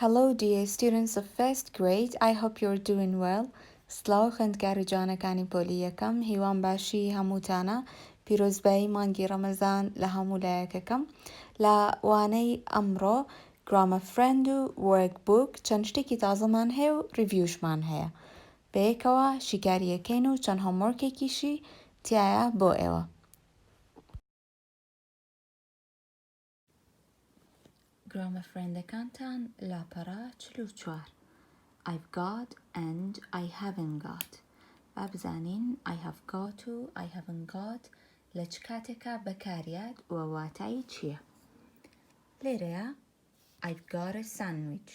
Hello dear students of first grade. I hope you're doing well. سلااو خوێندکار و جوانەکانی پۆلی یەکەم هیوان باشی هەمووتانە پیرۆزبایی مانگی ڕەمەزان لە هەموو لایەکەکەم لە وانەی ئەمڕۆ grammar friend و workbook چەند شتێکی تازەمان هەیە و ریڤیوشمان هەیە. بەیەکەوە شیکاریەکەین و چەند هۆمۆرکێکیشی تایە بۆ ئێوە. grammar friendەکانتان لاپەڕە 44 I've got and I haven't got. با بزانین I have got و I haven't got لە چ کاتێکا بەکاریات و واتای چییە؟ لێرەیە I've got a sandwich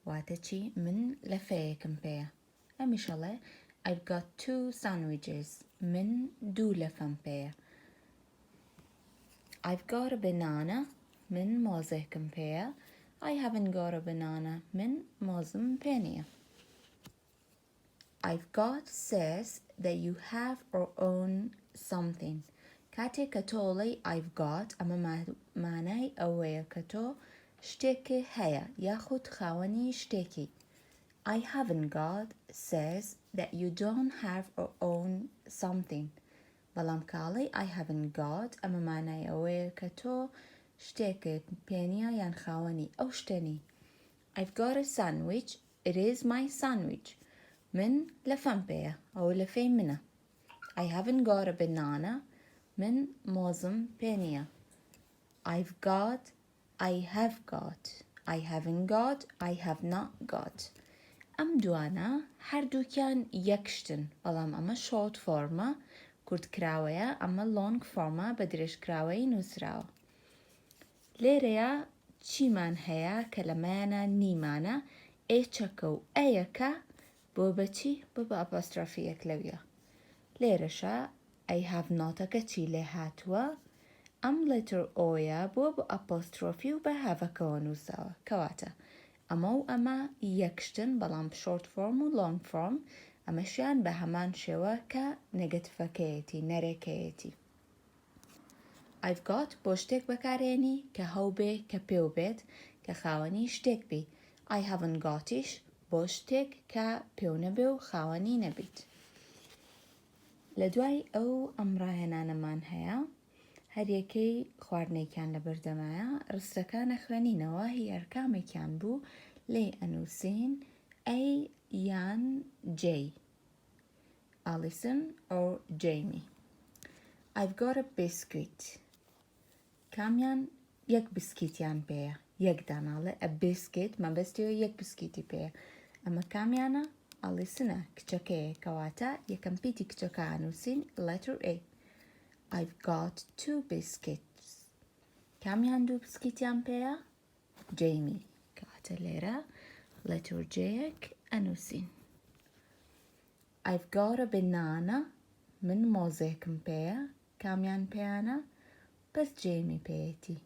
واتە چی؟ من لە فەیەکم پێیە. ئەمیشەڵێ I've got 2 sandwiches من دوو لەفەم پێیە. I've got a banana من مۆزێکم پێیە. I haven't got a banana من مۆزم پێ نییە. I've got says that you have or own something. کاتێک کە تۆڵی I've got ئەمە مانای ئەوەیە کە تۆ شتێکی هەیە یاخود خاوەنی شتێکی. I haven't got says that you don't have or own something. بەڵام کاڵی I haven't got ئەمە مانای ئەوەیە کە تۆ شتێکت پێنیە یان خاوەنی ئەو شتێنی. I've got a sandwich. It is my sandwich. من لەفەم پێیە ئەو لەفەی منە. I haven't got a banana. من مۆزم پێ نییە. I've got, I have got. I haven't got, I have not got. ئەم دوانە هەردووکیان یەک شتن بەڵام ئەمە شۆرت فۆرمە کورتکراوەیە ئەمە لۆنگ فۆرمە بە درێژکراوەی نووسراوە. لێرەیە چیمان هەیە کە لەمایانە نیمانە ئێچەکە و ئەیەکە بۆ بەچی بۆ بە ئەپۆسترۆفیەک لەویە. لێرەشە I have notەکە چی لێ هاتووە ئەم لەتر ئۆیە بۆ بە ئەپۆسترۆفی و بە هاڤەکەوە نووساوە کەواتە ئەمە و ئەمە یەکشتن بەڵام شۆرت فۆرم و لۆنگ فۆرم ئەمەشیان بە هەمان شێوە کە نێگەتیڤەکەیەتی نەرێکەیەتی. I've got بۆ شتێک بەکارێنی کە هەو بێ کە پێو بێت کە خاوەنی شتێک بی. I haven't gotیش بۆ شتێک کە پێو نەبێ و خاوەنی نەبیت. لە دوای ئەو ئەمڕاهێنانەمان هەیە هەر یەکەی خواردنێکیان لە بەردەمایە ڕستەکانە خوێنینەوە هی ئەرکامێکیان بوو لێ ئەنووسین A یان J. Alison or Jamie. I've got a biscuit. کامیان یەک بسکیتیان پێیە یەک داناڵێ a biscuit مەبەستیەوە یەک بسکیتی پێیە ئەمە کامیانە ئالیسنە کچەکەیە کەواتە یەکەم پیتی کچەکە ئەنووسین letter A. I've got 2 biscuits. کامیان دوو بسکیتیان پێیە Jamie کەواتە لێرە letter J-یەک ئەنووسین. I've got a banana من مۆزێکم پێیە کامیان پێیانە بەس جێمی پێیەتی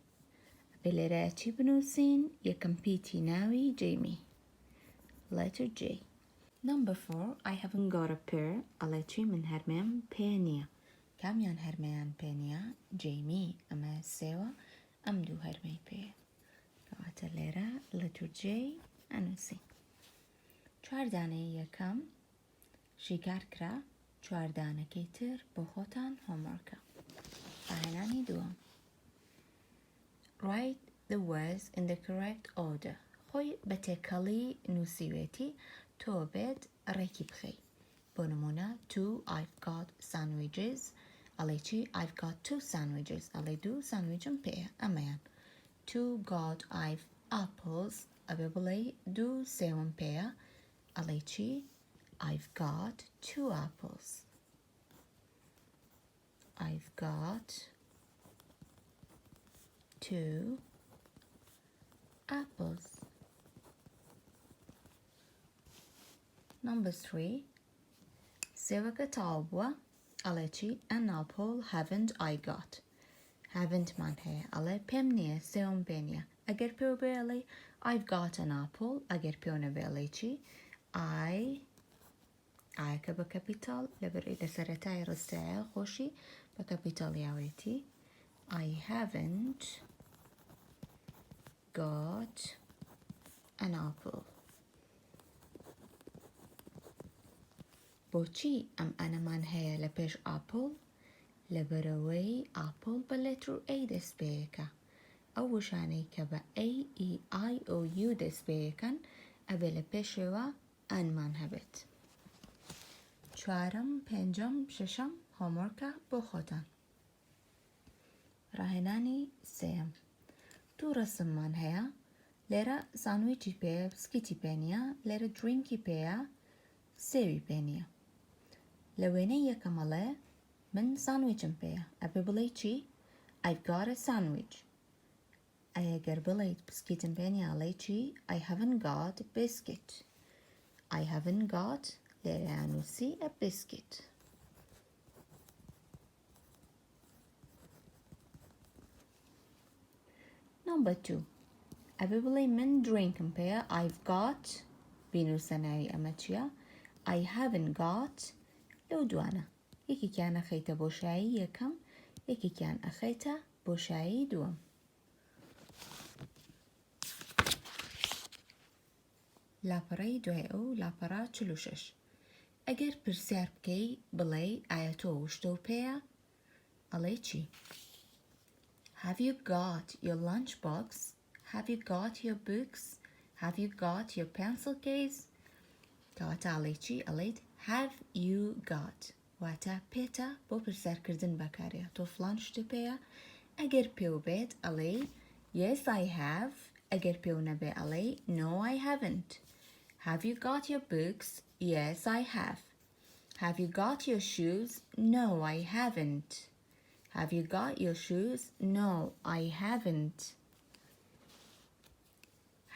بە لێرە چی بنووسین یەکەم پیتی ناوی جێمی letter J. Number 4 I haven't got a pair ئەڵێ چی من هەرمەم پێ نییە کامیان هەرمەیان پێ نییە جێمی ئەمە سێوە ئەم دوو هەرمەی پێیە کەواتە لێرە letter J ئەنووسین. چواردانەی یەکەم شیکار کرا چواردانەکەی تر بۆ خۆتان هۆمۆرکە. ئاهێنانی دووەم Write the words in the correct order. خۆی بە تێکەڵی نووسیوێتی تۆ بێت ڕێکی بخەی. بۆ نمونە 2 I've got sandwiches ئەڵێ چی I've got 2 sandwiches ئەڵێ دوو ساندویچم پێیە ئەمەیان. 2 got I've apples ئەبێ بڵێ دوو سێوم پێیە ئەڵێ چی I've got 2 apples. I've got 2 apples. Number 3 سێوەکە تاو بووە ئەڵێ چی an apple haven't I got. haven't مان هەیە ئەڵێ پێم نییە سێوم پێ نییە ئەگەر پێو بێ ئەڵێ I've got an apple ئەگەر پێو نەبێ ئەڵێ چی ئایەکە بە کەپیتاڵ لە سەرەتای ڕستایە خۆشی بە کەپیتاڵیاوێتی I haven't got an apple بۆچی ئەم ئەنەمان هەیە لە پێش ئاپڵ لەبەرەوەی ئاپڵ بە لێتر A دەست پێیەکە ئەو وشانەی کە بە A, E, I, O, U دەست پێیەکەن ئەبێ لە پێشەوە ئەنمان هەبێت چوارم پێنجەم شەشەم هۆمۆرکە بۆ خۆتان ڕاهێنانی سێم دوو ڕەسممان هەیە لێرە ساندویچی پێیە بسکیتی پێ نییە لێرە درینکی پێیە سێوی پێ نییە لە وێنەی یەکەمەڵێ من ساندویچم پێیە ئەبێ بڵێ چی I've got a sandwich ئەگەر بڵێیت بسکیتم پێ نییە ئەڵێ چی I haven't got a biscuit I haven't got لێرە نووسی a biscuit Number 2 ئەبێ بڵێ من دریnkم پێیە I've got بینووسە ناوی ئەمە چییە I haven't got لەو دوانە یەکێکیان ئەخەیتە بۆشایی یەکەم یەکێکیان ئەخەیتە بۆشایی دووەم لاپەڕەی دوای ئەو لاپەڕە 46 ئەگەر پرسیار بکەی بڵێ ئایا تۆ وشتە و پێیە ئەڵێ چی Have you got your lunchbox? Have you got your books? Have you got your pencil case? کەواتە ئەڵێ چی ئەڵێیت Have you got واتە پێتە بۆ پرسیارکردن بەکارەیە تۆ فڵان شتە پێیە ئەگەر پێو بێت ئەڵێ Yes I have ئەگەر پێو نەبێ ئەڵێ No I haven't Have you got your books? Yes I have Have you got your shoes? No I haven't Have you got your shoes? No I haven't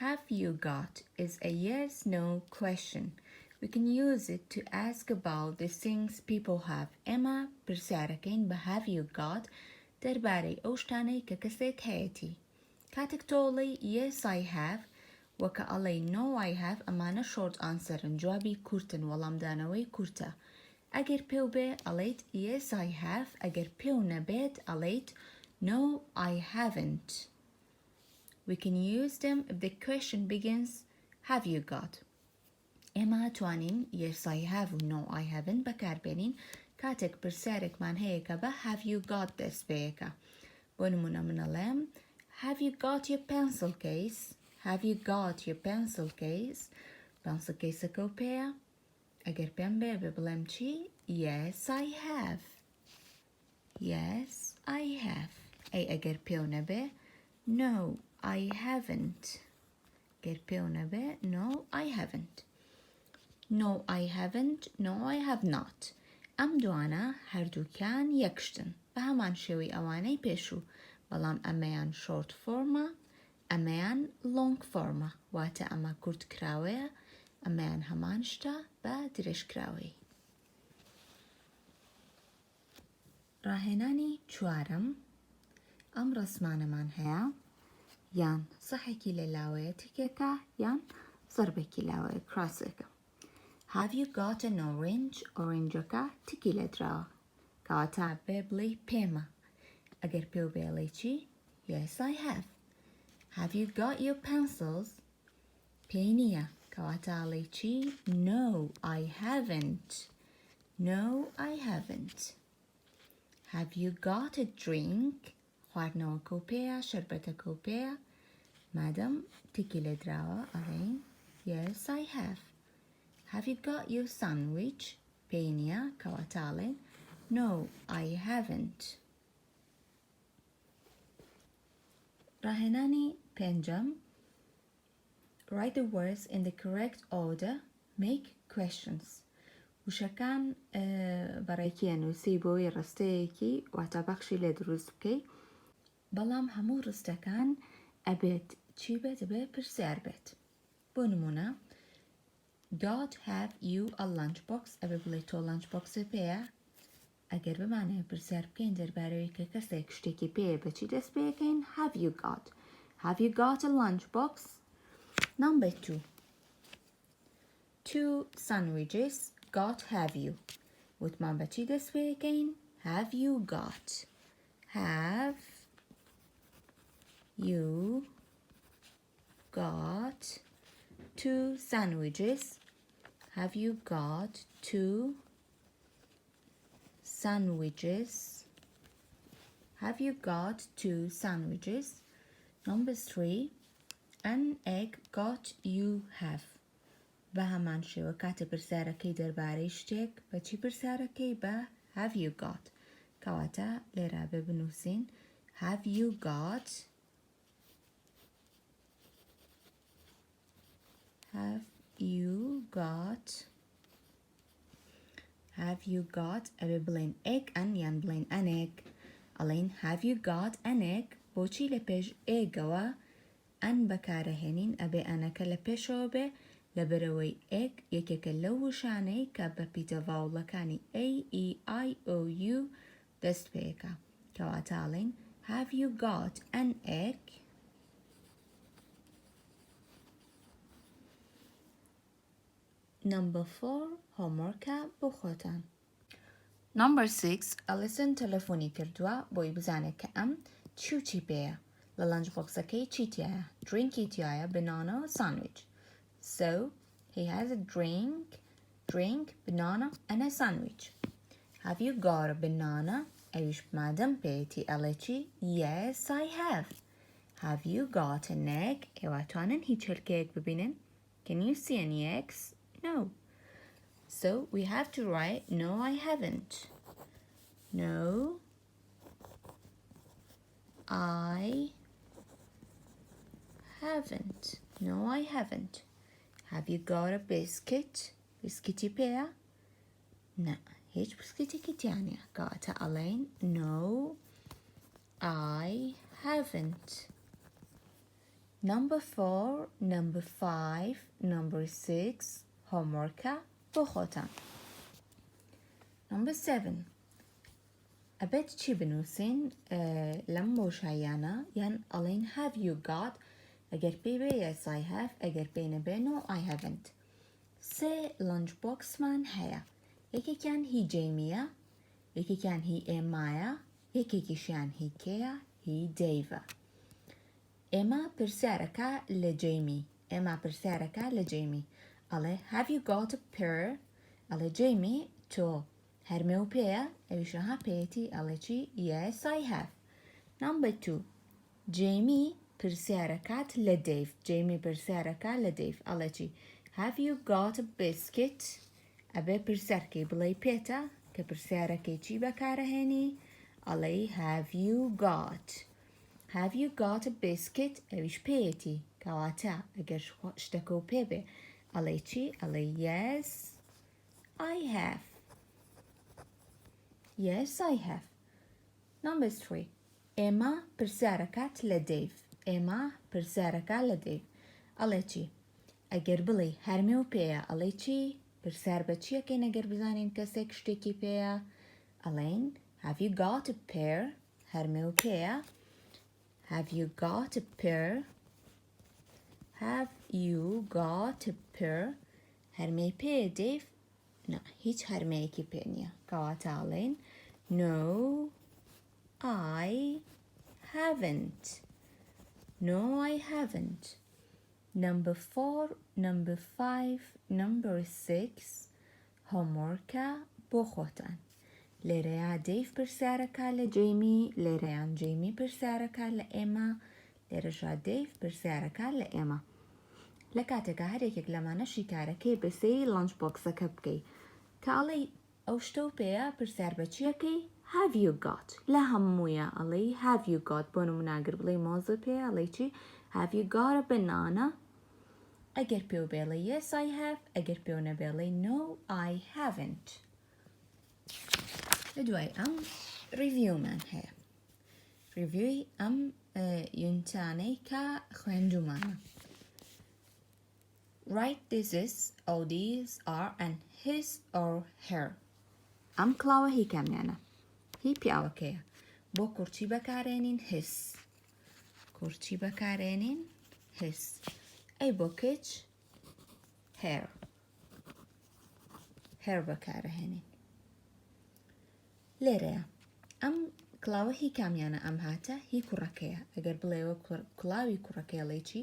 Have you got is a yes-no question. We can use it to ask about the things people have. ئێمە پرسیارەکەین بە have you got دەربارەی ئەو شتانەی کە کەسێک هەیەتی. کاتێک تۆ ئەڵێی yes I have وەکە ئەڵێی no I have ئەمانە short answerن جوابی کورتن وەڵامدانەوەی کورتە. ئەگەر پێو بێ ئەڵێیت yes I have ئەگەر پێو نەبێت ئەڵێیت no I haven't. We can use them if the question begins have you got ئێمە توانین yes I have و no I haven't بەکاربێنین کاتێک پرسیارێکمان هەیە کە بە have you got دەست پێیەکە بۆ نمونە منەڵێم have you got your pencil case have you got your pencil case pencil caseەکە و پێیە ئەگەر پێم بێ بڵێم چی yes I have yes I have ئەی ئەگەر پێو نەبێ no I haven't ئەگەر پێو نەبێ no I haven't No I haven't No I have not ئەم دوانە هەردووکیان یەکشتن بە هەمان شێوەی ئەوانەی پێشوو بەڵام ئەمەیان short فۆرمە ئەمەیان long فۆرمە واتە ئەمە کورت کراوەیە ئەمەیان هەمان شتە بە درێژ کراوەی ڕاهێنانی چوارم ئەم ڕسمانەمان هەیە یان سەحێکی لەلاوەیە تیکێکە یان زەربێکی لاوەیە کراسێکە Have you got an orange? Orangeەکە تیکی لێدراوە کەواتە بێ بڵێ پێمە ئەگەر پێو بێڵێ چی Yes I have Have you got your pencils? پێی نییە کەواتە ئەڵێ چی No I haven't No I haven't Have you got a drink? خواردنەوەکە و پێیە شەربەتەکە و پێیە مادەم تیکی لێدراوە ئەڵێن Yes I have Have you got your sandwich? پێی نییە کەواتە ئەڵێن No I haven't ڕاهێنانی پێنجەم Write the words in the correct order Make questions وشەکان بەڕێکیە نووسی بۆی ڕستەیەکی واتە بەخشی لێ دروست بکەی بەڵام هەموو ڕستەکان ئەبێت چی بێت بێ پرسیار بێت بۆ نمونە God have you a lunchbox ئەبێ بڵێ تۆ lunchboxە پێیە ئەگەر بمانەیە پرسیار بکەین دەربارەوەی کە کەسێک شتێکی پێیە بەچی دەست پێەکەین Have you got a lunchbox? Number 2 Two sandwiches got have you وتمان بەچی دەست پێەکەین Have you got Have you got 2 sandwiches? Have you got 2 sandwiches? Have you got 2 sandwiches? Number 3. An egg got you have. بە هەمان شێوە کاتە پرسیارەکەی دەربارەی شتێک بە چی پرسیارەکەی بە have you got کەواتە لێرە بێ بنووسین have you got ئەبێ بڵێن egg ئەن یان بڵێن an egg ئەڵێن have you got an egg بۆچی لە پێش ئێگەوە ئەن بەکارەهێنین ئەبێ ئەنەکە لە پێشەوە بێ لەبەرەوەی egg یەکێکە لەو وشانەی کە بە پیتە ڤاوڵەکانی A, E, I, O, U دەست پێیەکە کەواتە ئەڵێن have you got an egg Number 4 homeworkە بۆ خۆتان Number 6 ئەلیسن تەلەفۆنی کردووە بۆی بزانێت کە ئەم چی و چی پێیە لە لەنچ بۆکسەکەی چی تایە درینکی تایە banana sandwich So he has a drink, banana and a sandwich. Have you got a banana? Ayush madam peti alechi? Yes, I have. Have you got an egg? Ewatanen hichel cake bibinen? Can you see any eggs? No. So we have to write no, I haven't. No, I haven't. No, I haven't. Have you got a biscuit? Biscuity pear? No. Hiç biscuity kitania. Got Alain? No. I haven't. Number 4, number 5, number 6. Homeworka بخوتن. Number 7. أبد چی بنووسین لەم بۆشایانە یان ئەڵێن have you got ئەگەر پێی بێ yes I have ئەگەر پێی نەبێ no I haven't سێ لەنچ بۆکسمان هەیە یەکێکیان هی جەیمیە یەکێکیان هی ئێمایە یەکێکیشیان هی کێیە هی دەیڤە ئێمە پرسیارەکە لە جەیمی ئەڵێ have you got a pear ئەڵێ جەیمی تۆ هەرمێ و پێیە ئەویشەها پێیەتی ئەڵێ چی yes I have Number 2 جەیمی پرسیارەکات لە دەیڤ جەیمی پرسیارەکە لە دەیڤ ئەڵێ چی have you got a biscuit ئەبێ پرسیارکەی بڵێ پێتە کە پرسیارەکەی چی بەکارەهێنی ئەڵێ have you got a biscuit ئەویش پێیەتی کەواتە ئەگەر شتەکە و پێ بێ ئەڵێ چی ئەڵێ yes I have Yes, I have. Number 3. ئێمە پرسیارەکات لە دەیڤ ئێمە پرسیارەکە لە دەیڤ ئەڵێ چی ئەگەر بڵێ هەرمێ و پێیە ئەڵێ چی پرسیار بە چیەکەین ئەگەر بزانین کەسێک شتێکی پێیە ئەڵێن have you got a pear هەرمێ و پێیە have you got a pear have you got a pear هەرمێ پێیە دەیڤ نه هیچ هەرمەیەکی پێ نییە کەواتە ئەڵێن no I haven't Number 4 number 5 number 6 homeworkە بۆ خۆتان لێرەیە دەیڤ پرسیارەکە لە جەیمی لێرەیان جەیمی پرسیارەکە لە ئێمە لێرەشا دەیڤ پرسیارەکە لە ئێمە لە کاتێکە هەرێکێک لەمانە شیکارەکەی بەسەی لەنچ بۆکسەکە بکەی کە ئەڵێ ئەو شتە و پێیە پرسیار بە چیەکەی have you got لە هەموویە ئەڵێ have you got بۆ نموناگر بڵێ مۆزە پێیە ئەڵێ چی have you got a banana ئەگەر پێ و بێڵێ yes I have ئەگەر پێ و نەبێڵێ no I haven't لە دوای ئەم ریڤیومان هەیە ریڤیوی ئەم یونتانەی کە خوێندومانە Write these or these are and his or her. ئەم کڵاوە هی کامیانە هی پیاوەکەیە بۆ کورتی بەکارێنین his کورتی بەکارێنین his ئەی بۆ کچ her بەکارەهێنین لێرەیە ئەم کڵاوە هی کامیانە ئەم هاتە هی کوڕەکەیە ئەگەر بڵێوە کڵاوی کوڕەکەیڵێکی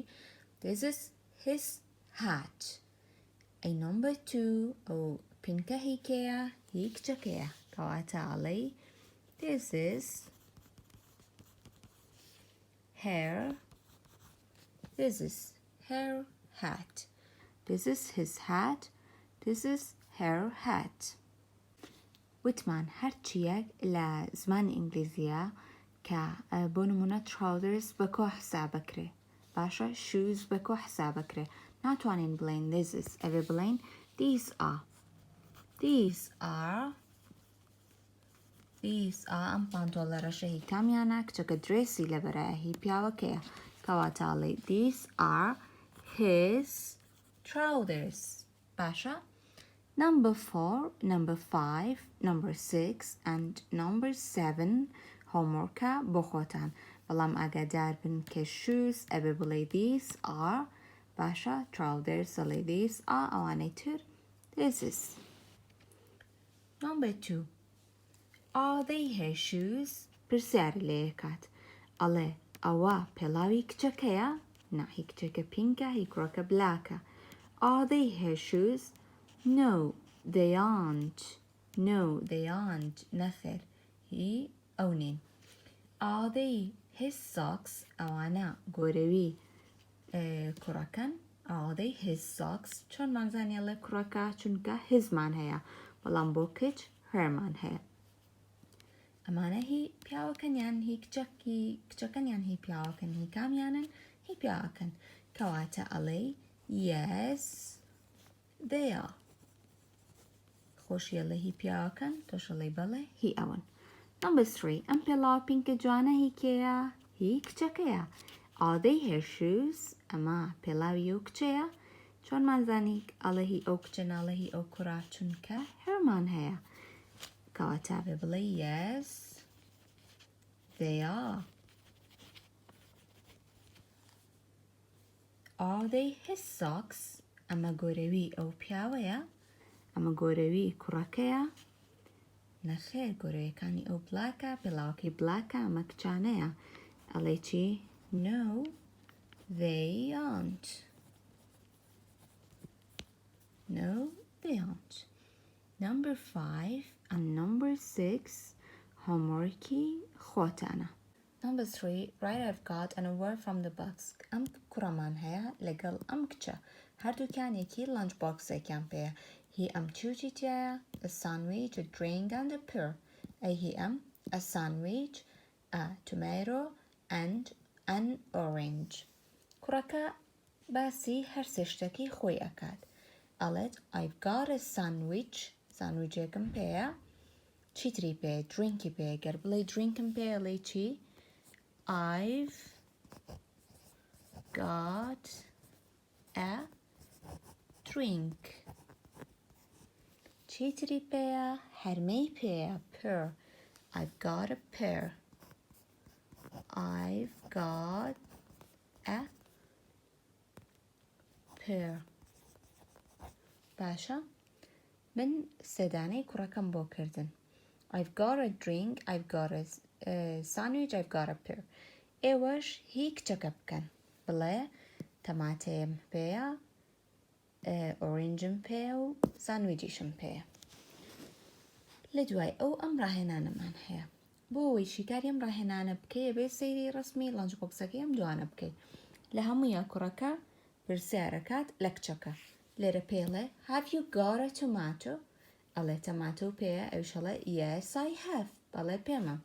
this is his hat. A number 2 أو pinka هيكيا هيك جاكيا كواتالي. This is her. This is her hat. This is his hat. This is her hat. وثمان هرچيك لزمان إنجليزية كبونمونة trousers بكو حسابكري باشا shoes بكو حسابكري ناتوانين بلين this is أبي بلين these are أم بانتولا رشهي كاميانا كتوك دريسي لبراهي بياوكيا كواتالي these are his trousers باشا Number 4, number 5, number 6 and number 7 homework بخوتان بلام اگه بن که shoes ابي بلي these are باشا trousers بلي these are اواني تر this is. Number 2 Are they her shoes? برسيار ليكات ale awa pelawi kchakaya na hikchaka pinka hikroka blaka. Are they her shoes? No, they aren't. No, they aren't. نثر هي أونين. Are they his socks? أوانا قروي كراكن. Are they his socks? چون منزان يلا كراكا چونكا his man هيا. بلان بوكج her man هيا. أمانة هي بياوكن يان هي كچكن يان هي بياوكن هي كام يانن هي بياوكن. كواتا علي yes they are. خوش يلا هي بياوكن توشلي بله هي أون. Number 3 أم بلا بينك جوانا هي كيا هي كچكيا. Are they her shoes? أما بلا يوكچيا چون منزانيك على هي أوكچن على هي أوكرا چونكا her man هيا. كواتا ببلي yes they are. Are they his socks? أما قروي أو بياويا أما قروي كراكيا نخير قروي كاني أو بلاكا بلاوكي بلاكا أما كچانيا عليكي no they aren't. No they aren't. Number 5 and number 6 homeworky خوتانا. Number 3 right I've got and a word from the box. أم كرامان هيا لقل أم كچا هردو كان يكي lunch box كان بيا هي أم تشوشي تيا a sandwich a drink and a pear أي هي أم a sandwich a tomato and an orange. كراكا باسي هرسشتكي خوي أكاد قالت I've got a sandwich يكم بيا چی تری بيا drinky بيا قربلي drinkum بيا لي چی I've got a drink. چی تری بيا هرمي بيا pear. I've got a pear. I've got a pear. باشا من سداني كراكم بو كردن. I've got a drink, I've got a sandwich, I've got a pear. ايوش هيك چكبكن بلا تماتيم بيا اورنجم بيا و ساندويجيشم بيا لدواي او ام راهنانا من هيا بوي شكاري ام راهنانا بكي بي سيري رسمي لانج بوكسكي ام دوانا بكي لهميا كراكا برسياركات لكچكا ليرا بيلا have you got a tomato ale tomato بيا او شلا yes I have بلا بيما.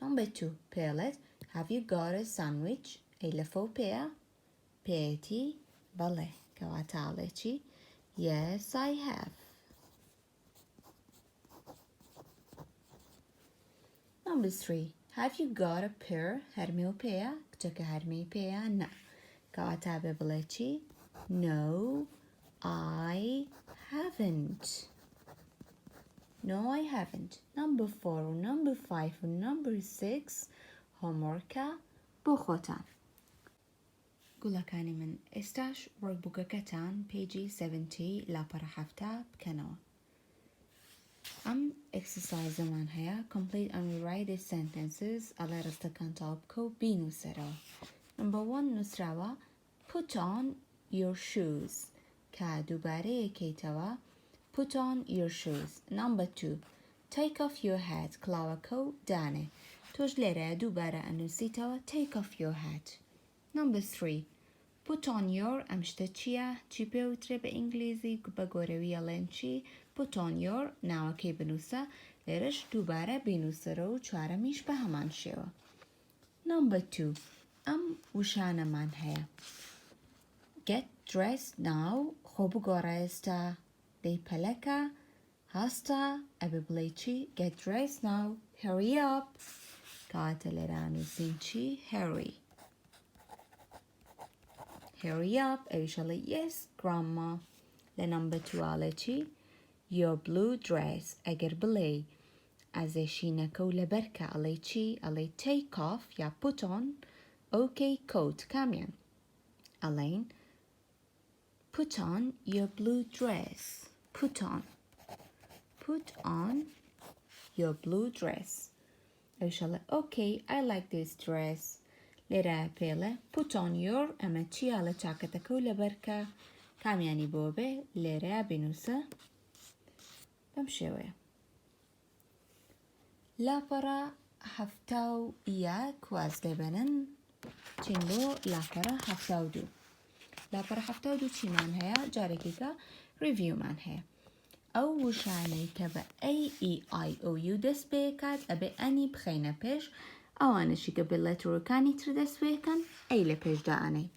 Number 2 بيلت have you got a sandwich اي لفو بيا بيتي بلا كواتاليتي yes I have. Number 3 have you got a pear هرميو بيا كتوك هرمي بيا نا كواتا ببلتي no I haven't. No I haven't. Number 4 number 5 number 6 homework بخوتان قولكاني من استاش workbook كتان page 70 لا برحفتا بكنوا exercise زمان هيا complete and rewrite the sentences على رستكان طابكو بينو سرا. Number 1 نسراوا put on your shoes که دوباره یکیتەوە put on your shoes. Number 2 take off your hat کڵاوەکە و دانێ تۆش لێرە دووبارە ئەنووسیتەوە take off your hat. Number 3 put on your ئەم شتە چییە؟ چی پێوترێ بە ئینگلیزی بە گۆرەوی ئەڵێن چی؟ put on your ناوەکەی بنووسە لێرەش دووبارە بینووسەرە و چوارەمیش بە هەمان شێوە. Number 2 ئەم وشانەمان هەیە get dressed now خۆ بگۆڕە ئێستا دەی پەلەکە هەستا ئەبێ بڵێ چی get dressed now hurry up کاتە لێرە نووسین چی hurry up ئەویشەڵێ yes grandma لە number 2 ئاڵێ چی your blue dress ئەگەر بڵێ ئازێشینەکە و لەبەرکە ئەڵێ چی ئەڵێ take off یا put on okay coat کامیان ئەڵێن put on your blue dress put on your blue dress ئەویشەڵێ okay I like this dress لێرە پێڵێ put on your ئەمە چیە لە چاکەتەکە و لەبەرکە کامیانی بۆ بێ لێرە بینووسە بەم شێوەیە. لاپەڕە هەفتا و یەک واز لێبەنن چین بۆ لاپەڕە هەفتا و دوو. لاپەڕە هەفتا و دوو چیمان هەیە جارێکێکە ریڤیومان هەیە ئەو وشانەی کە بە A-E-I-O-U دەست پێکات ئەبێ ئەنی بخەینە پێش ئەوانشی کە بە لەتۆرەکانی تر دەست پێکەن ئەی لە پێشدا ئەنەی.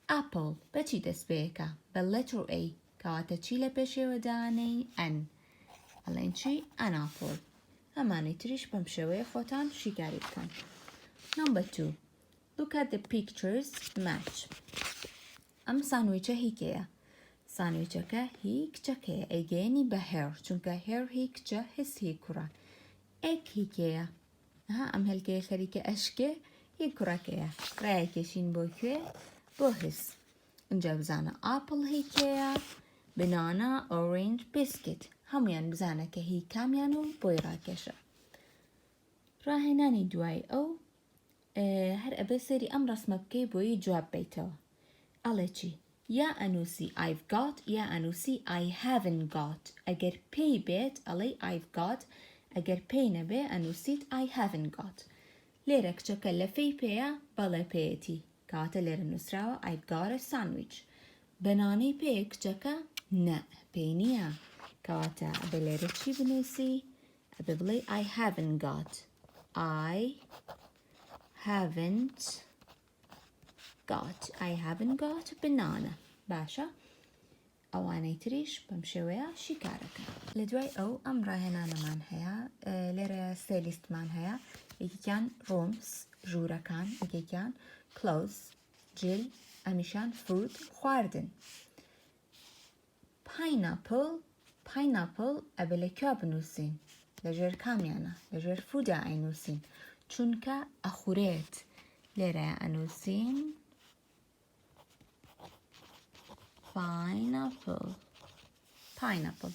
ئاپڵ بەچی دەست پێکە بە لەتۆر ئەی کەواتە چی لە پێشێوەدا ئەنەی ئەن ئەڵێن چی ئەناپڵ ئەمانەی تریش بەم شێوەیە خۆتان شیکاری بکەن. Number 2 look at the pictures match ئەم سانویچە هیکەیە سانویچەکە هی کچەکەیە ئەیگەێنی بە هێر چونکە هێر هی کچە هس هی کوڕە ئێک هیکەیە ئەم هەلکەیە خەریکە ئەشکێ هی کوڕەکەیە ڕایەکێشین بۆ کوێ بۆ هس اینجا بزانە ئاپڵ هیکەیە بنانە ئۆرنج بیسکیت هەمویان بزانە کە هی کامیان و بۆی ڕاکێشە. ڕاهێنانی دوای ئەو هەر ئەبێ سەری ئەم ڕەسمە بکەی بۆی جواب بیتەوە ئەڵێ چی یا ئەنووسی I've got یا ئەنووسی I haven't got ئەگەر پێی بێت ئەڵێ I've got ئەگەر پێی نەبێ ئەنووسیت I haven't got لێرە کچەکە لە فێی پێیە بەڵێ پێیەتی کاتە لێرە نووسراوە I've got a sandwich بەنانەی پێیە کچەکە نە پێی نییە کەواتە ئەبێ لێرە چی بنووسی ئەبێ بڵێ I haven't got I haven't got banana باشە ئەوانەی تریش بەم شێوەیە شیکارەکە. لە دوای ئەو ئەم ڕاهێنانەمان هەیە لێرە سێ لیستمان هەیە یەکێکیان rooms ژوورەکان یەکێکیان clothes جل ئەمیشان food خواردن. pineapple ئەبێ لەکوێ بنووسین لەژێر کامیانە لەژێر فودا ئەینووسین چونکە ئەخورێت لێرە ئەنووسین pineapple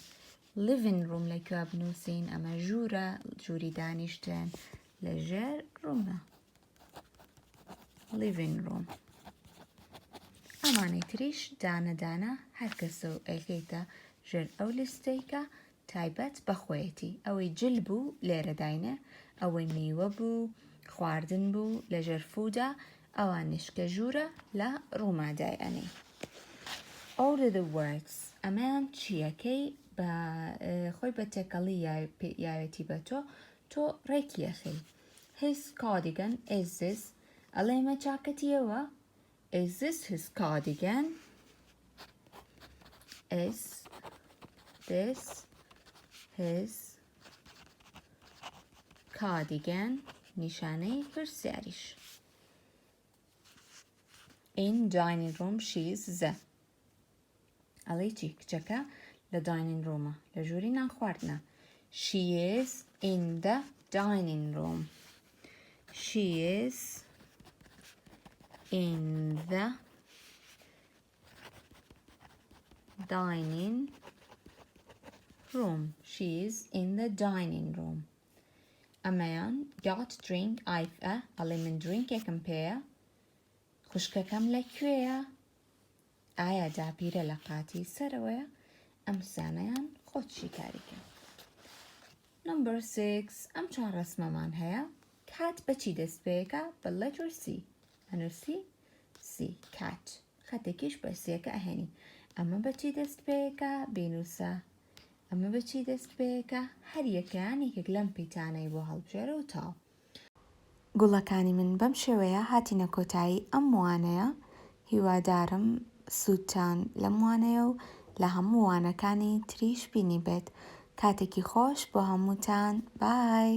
living room لەکوێ بنووسین ئەمە ژوورە ژووری دانیشتن لەژێر ڕوومە living room ئەمانەی تریش دانەدانە هەر کەسە و ئەیکەیتە ژێر ئەو لیستەیکە تایبەت بەخۆیەتی ئەوەی جل بوو لێرە داینێ ئەوەی میوە بوو خواردن بوو لەژێر فودا ئەوانش کە ژوورە لە ڕوومادای ئەنێ. Order the words ئەمان چیەکەی بە خۆی بە تێکەڵی یاوێتی بە تۆ ڕێکیەخی his cardigan is this ئەڵێمە چاکەتیەوە is this his cardigan is this his cardigan نیشانەی پرسیاریش. in dining room she's the ئەڵێ چی کچەکە لە dining roomە لە ژووری نان خواردنە she is in the dining room she is in the dining room she is in the dining room ئەمەیان got drink ئایفە ئەڵێ من دریnkێکم پێیە خوشکەکەم لەکوێیە ئایا داپیرە لە قاتی سەرەوەیە ئەم سانەیان خۆت شیکاریکە. نمبر 6 ئەم چۆن ڕسمەمان هەیە کات بەچی دەست پێیەکە بە letter C هەنووسی C کات خەتێکیش بە سیەکە ئەهێنی ئەمە بەچی دەست پێیەکە بینوسە ئەمە بەچی دەست پێیەکە هەر یەکەیان یەکێک لەم پەیتانەی بۆ هەڵبژێرە و تاو. گوڵەکانی من بەم شێوەیە هاتینە کۆتایی ئەم وانەیە. هیوادارم سوودتان لەم وانەیە و لە هەموو وانەکانی تریش بینی بێت. کاتێکی خۆش بۆ هەمووتان. بای.